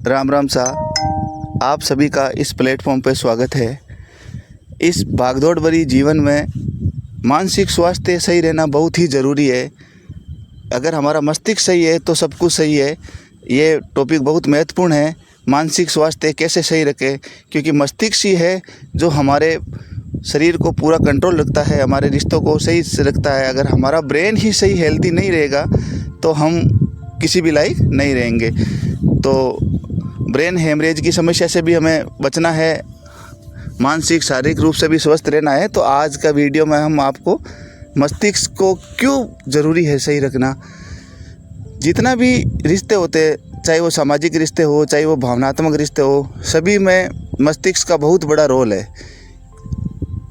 राम राम सा। आप सभी का इस प्लेटफॉर्म पर स्वागत है। इस भागदौड़ भरी जीवन में मानसिक स्वास्थ्य सही रहना बहुत ही ज़रूरी है। अगर हमारा मस्तिष्क सही है तो सब कुछ सही है। ये टॉपिक बहुत महत्वपूर्ण है। मानसिक स्वास्थ्य कैसे सही रखें, क्योंकि मस्तिष्क ही है जो हमारे शरीर को पूरा कंट्रोल रखता है, हमारे रिश्तों को सही से रखता है। अगर हमारा ब्रेन ही सही हेल्दी नहीं रहेगा तो हम किसी भी लायक नहीं रहेंगे। तो ब्रेन हेमरेज की समस्या से भी हमें बचना है, मानसिक शारीरिक रूप से भी स्वस्थ रहना है। तो आज का वीडियो में हम आपको मस्तिष्क को क्यों ज़रूरी है सही रखना। जितना भी रिश्ते होते हैं, चाहे वो सामाजिक रिश्ते हो, चाहे वो भावनात्मक रिश्ते हो, सभी में मस्तिष्क का बहुत बड़ा रोल है।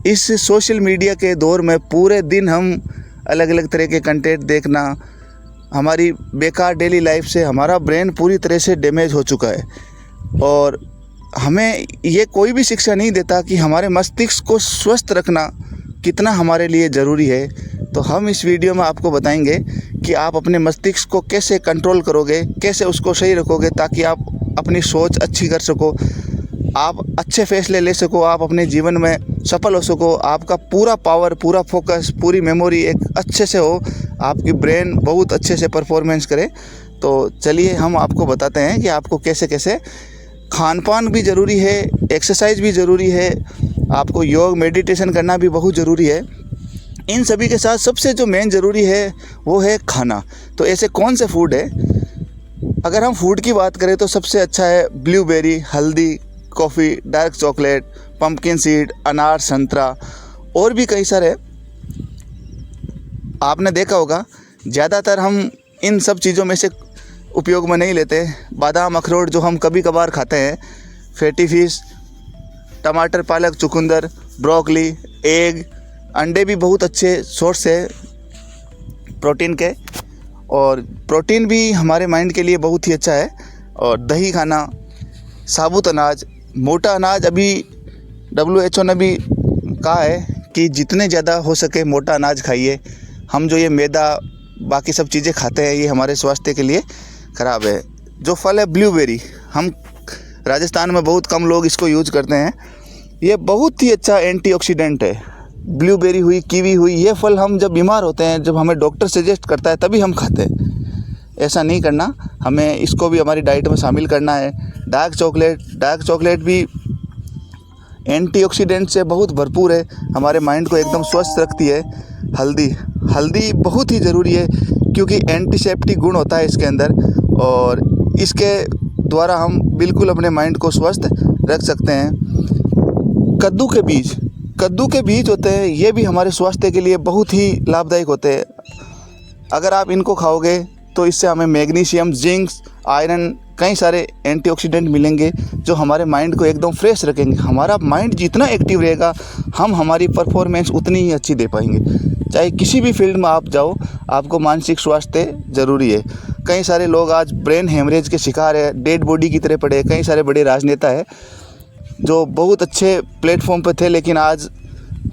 इस सोशल मीडिया के दौर में पूरे दिन हम अलग अलग तरह के कंटेंट देखना, हमारी बेकार डेली लाइफ से हमारा ब्रेन पूरी तरह से डैमेज हो चुका है। और हमें ये कोई भी शिक्षा नहीं देता कि हमारे मस्तिष्क को स्वस्थ रखना कितना हमारे लिए ज़रूरी है। तो हम इस वीडियो में आपको बताएंगे कि आप अपने मस्तिष्क को कैसे कंट्रोल करोगे, कैसे उसको सही रखोगे, ताकि आप अपनी सोच अच्छी कर सको, आप अच्छे फैसले ले सको, आप अपने जीवन में सफल हो सको, आपका पूरा पावर, पूरा फोकस, पूरी मेमोरी एक अच्छे से हो, आपकी ब्रेन बहुत अच्छे से परफॉर्मेंस करे। तो चलिए हम आपको बताते हैं कि आपको कैसे कैसे। खान पान भी ज़रूरी है, एक्सरसाइज भी ज़रूरी है, आपको योग मेडिटेशन करना भी बहुत ज़रूरी है। इन सभी के साथ सबसे जो मेन ज़रूरी है वो है खाना। तो ऐसे कौन से फूड है, अगर हम फूड की बात करें तो सबसे अच्छा है ब्लूबेरी, हल्दी, coffee, dark chocolate, pumpkin seed, अनार, संतरा और भी कई सारे। आपने देखा होगा ज़्यादातर हम इन सब चीज़ों में से उपयोग में नहीं लेते। बादाम, अखरोट जो हम कभी कभार खाते हैं, फैटी फिश, टमाटर, पालक, चुकंदर, ब्रोकली, एग, अंडे भी बहुत अच्छे सोर्स है प्रोटीन के, और प्रोटीन भी हमारे माइंड के लिए बहुत ही अच्छा है। और दही खाना, साबुत अनाज, मोटा अनाज, अभी WHO ने भी कहा है कि जितने ज़्यादा हो सके मोटा अनाज खाइए। हम जो ये मैदा बाकी सब चीज़ें खाते हैं ये हमारे स्वास्थ्य के लिए ख़राब है। जो फल है ब्लूबेरी, हम राजस्थान में बहुत कम लोग इसको यूज करते हैं। ये बहुत ही अच्छा एंटीऑक्सीडेंट है। ब्लूबेरी हुई, कीवी हुई, ये फल हम जब बीमार होते हैं, जब हमें डॉक्टर सजेस्ट करता है तभी हम खाते हैं। ऐसा नहीं करना, हमें इसको भी हमारी डाइट में शामिल करना है। डार्क चॉकलेट भी एंटीऑक्सीडेंट से बहुत भरपूर है, हमारे माइंड को एकदम स्वस्थ रखती है। हल्दी बहुत ही ज़रूरी है, क्योंकि एंटीसेप्टिक गुण होता है इसके अंदर, और इसके द्वारा हम बिल्कुल अपने माइंड को स्वस्थ रख सकते हैं। कद्दू के बीज होते हैं, ये भी हमारे स्वास्थ्य के लिए बहुत ही लाभदायक होते हैं। अगर आप इनको खाओगे तो इससे हमें मैग्नीशियम, जिंक, आयरन, कई सारे एंटीऑक्सीडेंट मिलेंगे जो हमारे माइंड को एकदम फ्रेश रखेंगे। हमारा माइंड जितना एक्टिव रहेगा, हम हमारी परफॉर्मेंस उतनी ही अच्छी दे पाएंगे। चाहे किसी भी फील्ड में आप जाओ, आपको मानसिक स्वास्थ्य ज़रूरी है। कई सारे लोग आज ब्रेन हेमरेज के शिकार है, डेड बॉडी की तरह पड़े। कई सारे बड़े राजनेता है जो बहुत अच्छे प्लेटफॉर्म पर थे, लेकिन आज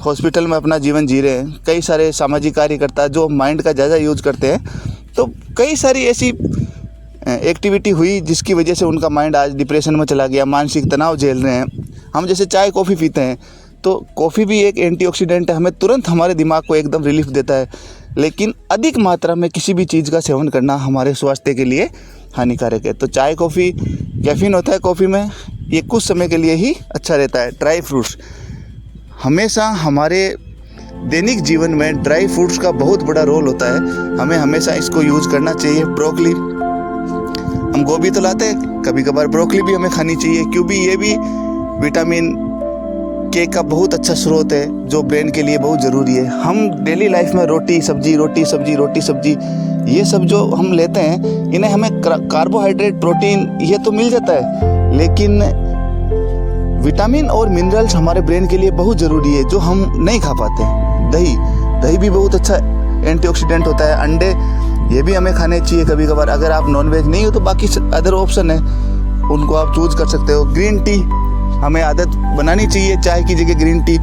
हॉस्पिटल में अपना जीवन जी रहे हैं। कई सारे सामाजिक कार्यकर्ता जो माइंड का ज़्यादा यूज़ करते हैं, तो कई सारी ऐसी एक्टिविटी हुई जिसकी वजह से उनका माइंड आज डिप्रेशन में चला गया, मानसिक तनाव झेल रहे हैं। हम जैसे चाय कॉफ़ी पीते हैं, तो कॉफ़ी भी एक एंटीऑक्सीडेंट है, हमें तुरंत हमारे दिमाग को एकदम रिलीफ देता है। लेकिन अधिक मात्रा में किसी भी चीज़ का सेवन करना हमारे स्वास्थ्य के लिए हानिकारक है। तो चाय कॉफ़ी, कैफीन होता है कॉफ़ी में, ये कुछ समय के लिए ही अच्छा रहता है। ड्राई फ्रूट्स, हमेशा हमारे दैनिक जीवन में ड्राई फ्रूट्स का बहुत बड़ा रोल होता है, हमें हमेशा इसको यूज़ करना चाहिए। ब्रोकली, हम गोभी तो लाते हैं, कभी कभार ब्रोकली भी हमें खानी चाहिए, क्योंकि ये भी विटामिन के का बहुत अच्छा स्रोत है जो ब्रेन के लिए बहुत ज़रूरी है। हम डेली लाइफ में रोटी सब्जी ये सब जो हम लेते हैं, इन्हें हमें कार्बोहाइड्रेट, प्रोटीन ये तो मिल जाता है, लेकिन विटामिन और मिनरल्स हमारे ब्रेन के लिए बहुत ज़रूरी है जो हम नहीं खा पाते। दही भी बहुत अच्छा एंटीऑक्सीडेंट होता है। अंडे ये भी हमें खाने चाहिए कभी कभार। अगर आप नॉनवेज नहीं हो तो बाकी अदर ऑप्शन है, उनको आप चूज़ कर सकते हो। ग्रीन टी हमें आदत बनानी चाहिए, चाय की जगह ग्रीन टी,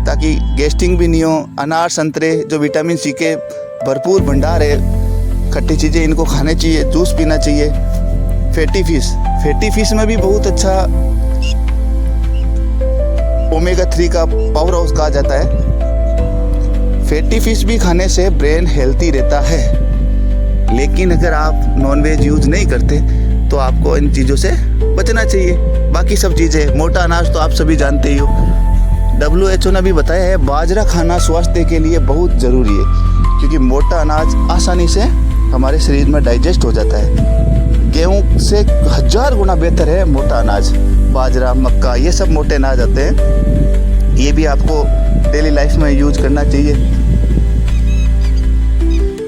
ताकि गैस्ट्रिक भी नहीं हो। अनार, संतरे जो विटामिन सी के भरपूर भंडार है, खट्टी चीज़ें इनको खाने चाहिए, जूस पीना चाहिए। फैटी फिश, फैटी फिश में भी बहुत अच्छा ओमेगा 3 का पावर हाउस कहा जाता है। फैटी फिश भी खाने से ब्रेन हेल्थी रहता है, लेकिन अगर आप नॉनवेज यूज नहीं करते तो आपको इन चीज़ों से बचना चाहिए। बाकी सब चीज़ें, मोटा अनाज तो आप सभी जानते ही हो। WHO ने भी बताया है बाजरा खाना स्वास्थ्य के लिए बहुत ज़रूरी है, क्योंकि मोटा अनाज आसानी से हमारे शरीर में डाइजेस्ट हो जाता है। गेहूं से 1000 गुना बेहतर है मोटा अनाज। बाजरा, मक्का, ये सब मोटे अनाज आते हैं। ये भी आपको डेली लाइफ में यूज करना चाहिए।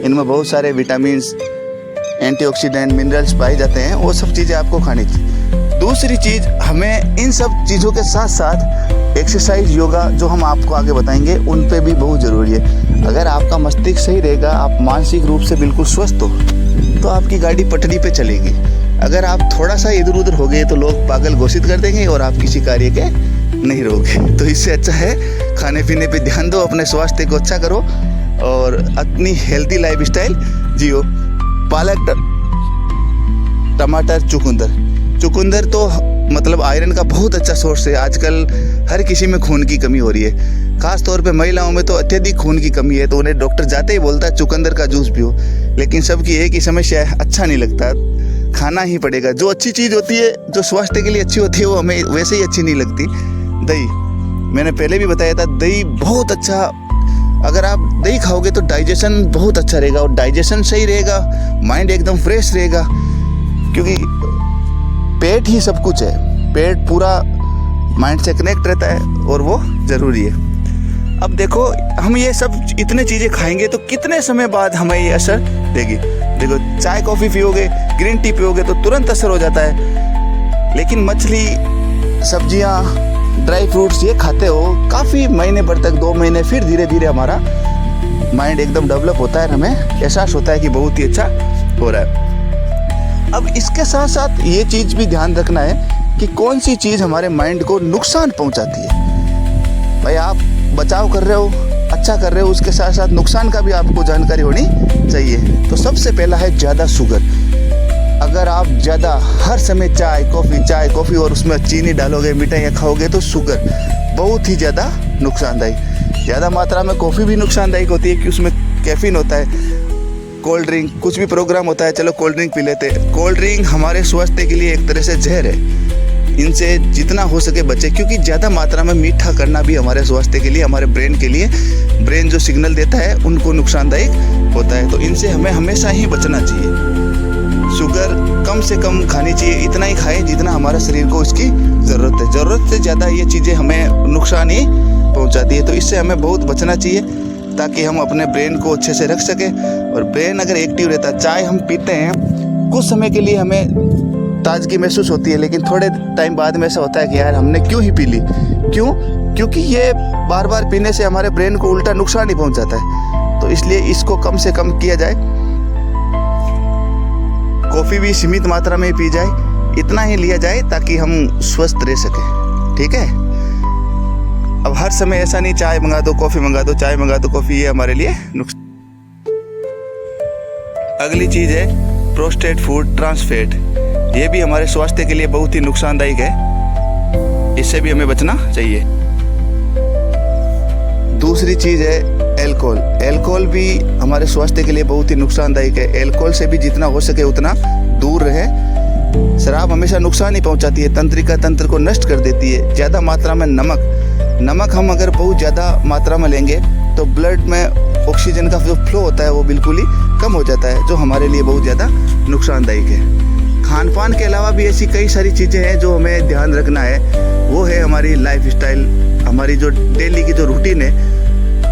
इनमें बहुत सारे विटामिन्स, एंटीऑक्सीडेंट, मिनरल्स पाए जाते हैं। वो सब चीज़ें आपको खानी चाहिए। दूसरी चीज़, हमें इन सब चीज़ों के साथ साथ एक्सरसाइज, योगा, जो हम आपको आगे बताएंगे, उन पे भी बहुत ज़रूरी है। अगर आपका मस्तिष्क सही रहेगा, आप मानसिक रूप से बिल्कुल स्वस्थ हो, तो आपकी गाड़ी पटरी पे चलेगी। अगर आप थोड़ा सा इधर उधर हो गए तो लोग पागल घोषित कर देंगे और आप किसी कार्य के नहीं रहोगे। तो इससे अच्छा है खाने पीने पे ध्यान दो, अपने स्वास्थ्य को अच्छा करो और अपनी हेल्थी लाइफ स्टाइल जियो। पालक, टमाटर, चुकंदर तो मतलब आयरन का बहुत अच्छा सोर्स है। आजकल हर किसी में खून की कमी हो रही है, खास तौर पे महिलाओं में तो अत्यधिक खून की कमी है। तो उन्हें डॉक्टर जाते ही बोलता है चुकंदर का जूस पियो, लेकिन सबकी एक ही समस्या है, अच्छा नहीं लगता, खाना ही पड़ेगा। जो अच्छी चीज़ होती है, जो स्वास्थ्य के लिए अच्छी होती है, वो हमें वैसे ही अच्छी नहीं लगती। दही, मैंने पहले भी बताया था, दही बहुत अच्छा। अगर आप दही खाओगे तो डाइजेशन बहुत अच्छा रहेगा, और डाइजेशन सही रहेगा, माइंड एकदम फ्रेश रहेगा, क्योंकि पेट ही सब कुछ है। पेट पूरा माइंड से कनेक्ट रहता है और वो ज़रूरी है। अब देखो, हम ये सब इतने चीज़ें खाएंगे तो कितने समय बाद हमें ये असर देगी। देखो, चाय कॉफ़ी पियोगे, ग्रीन टी पियोगे तो तुरंत असर हो जाता है, लेकिन मछली, सब्जियां, ड्राई फ्रूट्स ये खाते हो काफ़ी महीने भर तक, 2 महीने, फिर धीरे धीरे हमारा माइंड एकदम डेवलप होता है, हमें एहसास होता है कि बहुत ही अच्छा हो रहा है। अब इसके साथ साथ ये चीज़ भी ध्यान रखना है कि कौन सी चीज़ हमारे माइंड को नुकसान पहुंचाती है। भाई, आप बचाव कर रहे हो, अच्छा कर रहे हो, उसके साथ साथ नुकसान का भी आपको जानकारी होनी चाहिए। तो सबसे पहला है ज़्यादा शुगर। अगर आप ज़्यादा हर समय चाय कॉफ़ी और उसमें चीनी डालोगे, मिठाइयाँ खाओगे, तो शुगर बहुत ही ज़्यादा नुकसानदायक। ज़्यादा मात्रा में कॉफ़ी भी नुकसानदायक होती है कि उसमें कैफीन होता है। कोल्ड ड्रिंक, कुछ भी प्रोग्राम होता है, चलो कोल्ड ड्रिंक पी लेते हैं। कोल्ड ड्रिंक हमारे स्वास्थ्य के लिए एक तरह से जहर है। इनसे जितना हो सके बचे, क्योंकि ज़्यादा मात्रा में मीठा करना भी हमारे स्वास्थ्य के लिए, हमारे ब्रेन के लिए, ब्रेन जो सिग्नल देता है उनको नुकसानदायक होता है। तो इनसे हमें हमेशा ही बचना चाहिए। शुगर कम से कम खानी चाहिए, इतना ही खाएं जितना हमारे शरीर को इसकी ज़रूरत है। ज़रूरत से ज़्यादा ये चीज़ें हमें नुकसान ही पहुँचाती है। तो इससे हमें बहुत बचना चाहिए, ताकि हम अपने ब्रेन को अच्छे से रख सकें। और ब्रेन अगर एक्टिव रहता है, चाय हम पीते हैं, कुछ समय के लिए हमें ताजगी महसूस होती है, लेकिन थोड़े टाइम बाद में ऐसा होता है कि यार हमने क्यों ही पी ली। क्यों? क्योंकि ये बार बार पीने से हमारे ब्रेन को उल्टा नुकसान ही पहुंचाता है। तो इसलिए इसको कम से कम किया जाए। कॉफ़ी भी सीमित मात्रा में पी जाए, इतना ही लिया जाए ताकि हम स्वस्थ रह सकें। ठीक है? अब हर समय ऐसा नहीं चाय मंगा दो, कॉफ़ी मंगा दो, चाय मंगा दो, कॉफ़ी, ये हमारे लिए नुकसान। अगली चीज़ है प्रोसेस्ड फूड, ट्रांस फैट। ये भी हमारे स्वास्थ्य के लिए बहुत ही नुकसानदायक है, इससे भी हमें बचना चाहिए। दूसरी चीज़ है एल्कोहल। एल्कोहल भी हमारे स्वास्थ्य के लिए बहुत ही नुकसानदायक है। एल्कोहल से भी जितना हो सके उतना दूर रहे। शराब हमेशा नुकसान ही पहुंचाती है, तंत्रिका तंत्र को नष्ट कर देती है। ज़्यादा मात्रा में नमक हम अगर बहुत ज़्यादा मात्रा में लेंगे तो ब्लड में ऑक्सीजन का जो फ्लो होता है वो बिल्कुल ही कम हो जाता है, जो हमारे लिए बहुत ज़्यादा नुकसानदायक है। खान पान के अलावा भी ऐसी कई सारी चीज़ें हैं जो हमें ध्यान रखना है। वो है हमारी लाइफ स्टाइल, हमारी जो डेली की जो रूटीन है।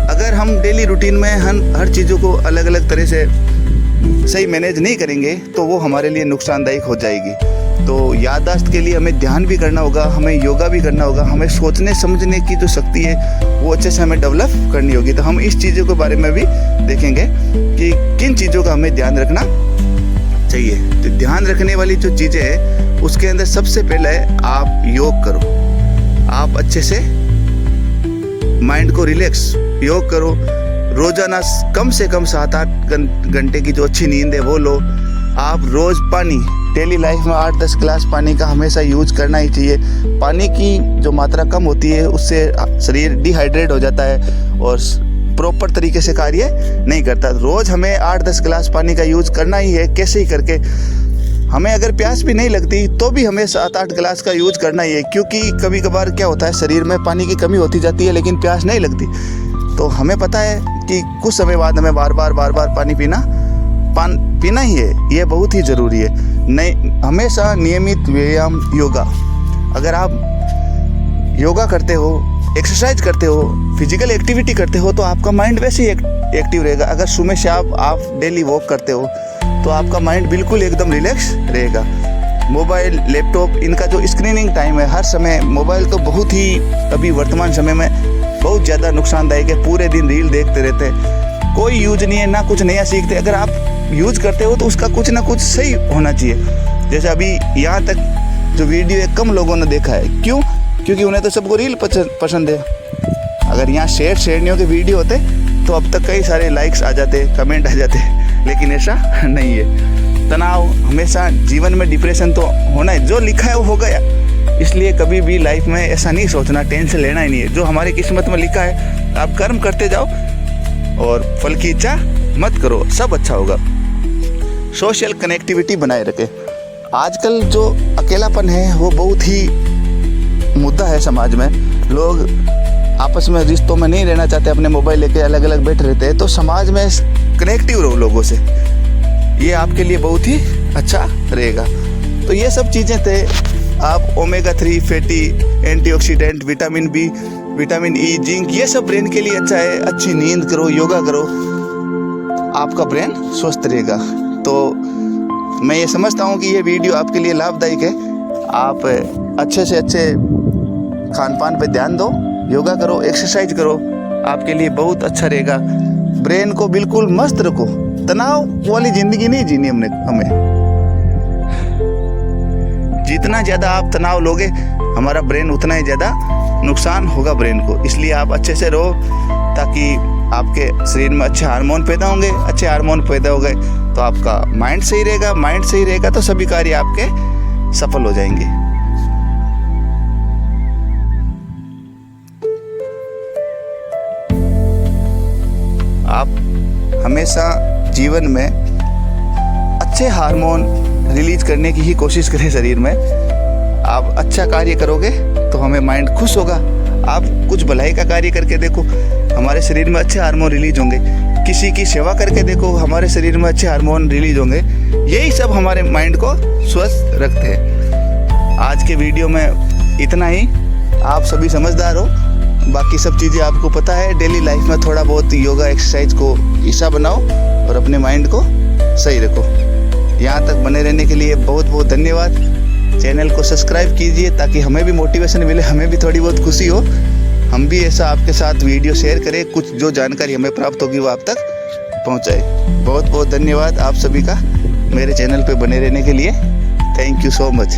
अगर हम डेली रूटीन में हम हर चीज़ों को अलग अलग तरह से सही मैनेज नहीं करेंगे तो वो हमारे लिए नुकसानदायक हो जाएगी। तो याददाश्त के लिए हमें ध्यान भी करना होगा, हमें योगा भी करना होगा, हमें सोचने समझने की जो शक्ति है वो अच्छे से हमें डेवलप करनी होगी। तो हम इस चीज़ों के बारे में भी देखेंगे कि किन चीज़ों का हमें ध्यान रखना चाहिए। तो ध्यान रखने वाली जो चीज़ें हैं उसके अंदर सबसे पहले है आप योग करो। आप अच्छे से माइंड को रिलैक्स योग करो। रोजाना कम से कम 7-8 घंटे की जो अच्छी नींद है वो लो। आप रोज़ पानी डेली लाइफ में 8-10 गिलास पानी का हमेशा यूज करना ही चाहिए। पानी की जो मात्रा कम होती है उससे शरीर डिहाइड्रेट हो जाता है और प्रॉपर तरीके से कार्य नहीं करता। रोज़ हमें 8-10 गिलास पानी का यूज करना ही है, कैसे ही करके। हमें अगर प्यास भी नहीं लगती तो भी हमें 7-8 गिलास का यूज करना ही है, क्योंकि कभी कभार क्या होता है शरीर में पानी की कमी होती जाती है लेकिन प्यास नहीं लगती। तो हमें पता है कि कुछ समय बाद हमें बार बार पानी पीना ही है, ये बहुत ही ज़रूरी है। नहीं, हमेशा नियमित व्यायाम योगा, अगर आप योगा करते हो, एक्सरसाइज करते हो, फिजिकल एक्टिविटी करते हो तो आपका माइंड वैसे ही एक्टिव रहेगा। अगर सुबह से आप डेली वॉक करते हो तो आपका माइंड बिल्कुल एकदम रिलैक्स रहेगा। मोबाइल, लैपटॉप, इनका जो स्क्रीनिंग टाइम है हर समय, मोबाइल तो बहुत ही अभी वर्तमान समय में बहुत ज़्यादा नुकसानदायक है। पूरे दिन रील देखते रहते हैं, कोई यूज नहीं है, ना कुछ नया सीखते। अगर आप यूज करते हो तो उसका कुछ ना कुछ सही होना चाहिए। जैसे अभी यहाँ तक जो वीडियो है कम लोगों ने देखा है, क्यों? क्योंकि उन्हें तो सबको रील पसंद है। अगर यहाँ शेरनियों के वीडियो होते तो अब तक कई सारे लाइक्स आ जाते, कमेंट आ जाते, लेकिन ऐसा नहीं है। तनाव हमेशा जीवन में, डिप्रेशन तो होना है, जो लिखा है वो हो गया। इसलिए कभी भी लाइफ में ऐसा नहीं सोचना, टेंशन लेना ही नहीं है। जो हमारी किस्मत में लिखा है आप कर्म करते जाओ और फल की इच्छा मत करो, सब अच्छा होगा। सोशल कनेक्टिविटी बनाए रखें। आजकल जो अकेलापन है वो बहुत ही मुद्दा है समाज में। लोग आपस में रिश्तों में नहीं रहना चाहते, अपने मोबाइल लेके अलग अलग बैठे रहते हैं। तो समाज में कनेक्टिव रहो लोगों से, ये आपके लिए बहुत ही अच्छा रहेगा। तो ये सब चीज़ें थे। आप omega 3 fatty, antioxidant, vitamin B, vitamin E, zinc, ये सब ब्रेन के लिए अच्छा है। अच्छी नींद करो, योगा करो, आपका ब्रेन स्वस्थ रहेगा। तो मैं ये समझता हूँ कि ये वीडियो आपके लिए लाभदायक है। आप अच्छे से अच्छे खान पान पे ध्यान दो, योगा करो, एक्सरसाइज करो, आपके लिए बहुत अच्छा रहेगा। ब्रेन को बिल्कुल मस्त रखो। तनाव वाली ज़िंदगी नहीं जीनी हमें। जितना ज़्यादा आप तनाव लोगे हमारा ब्रेन उतना ही ज़्यादा नुकसान होगा ब्रेन को। इसलिए आप अच्छे से रहो ताकि आपके शरीर में अच्छे हार्मोन पैदा होंगे। अच्छे हार्मोन पैदा हो गए तो आपका माइंड सही रहेगा। माइंड सही रहेगा तो सभी कार्य आपके सफल हो जाएंगे। आप हमेशा जीवन में अच्छे हार्मोन रिलीज करने की ही कोशिश करें शरीर में। आप अच्छा कार्य करोगे तो हमें माइंड खुश होगा। आप कुछ भलाई का कार्य करके देखो, हमारे शरीर में अच्छे हार्मोन रिलीज होंगे। किसी की सेवा करके देखो, हमारे शरीर में अच्छे हार्मोन रिलीज होंगे। यही सब हमारे माइंड को स्वस्थ रखते हैं। आज के वीडियो में इतना ही। आप सभी समझदार हो, बाकी सब चीज़ें आपको पता है। डेली लाइफ में थोड़ा बहुत योगा, एक्सरसाइज को हिस्सा बनाओ और अपने माइंड को सही रखो। यहाँ तक बने रहने के लिए बहुत बहुत धन्यवाद। चैनल को सब्सक्राइब कीजिए ताकि हमें भी मोटिवेशन मिले, हमें भी थोड़ी बहुत खुशी हो, हम भी ऐसा आपके साथ वीडियो शेयर करें, कुछ जो जानकारी हमें प्राप्त होगी वो आप तक पहुँचाए। बहुत बहुत धन्यवाद आप सभी का मेरे चैनल पे बने रहने के लिए। Thank you so much.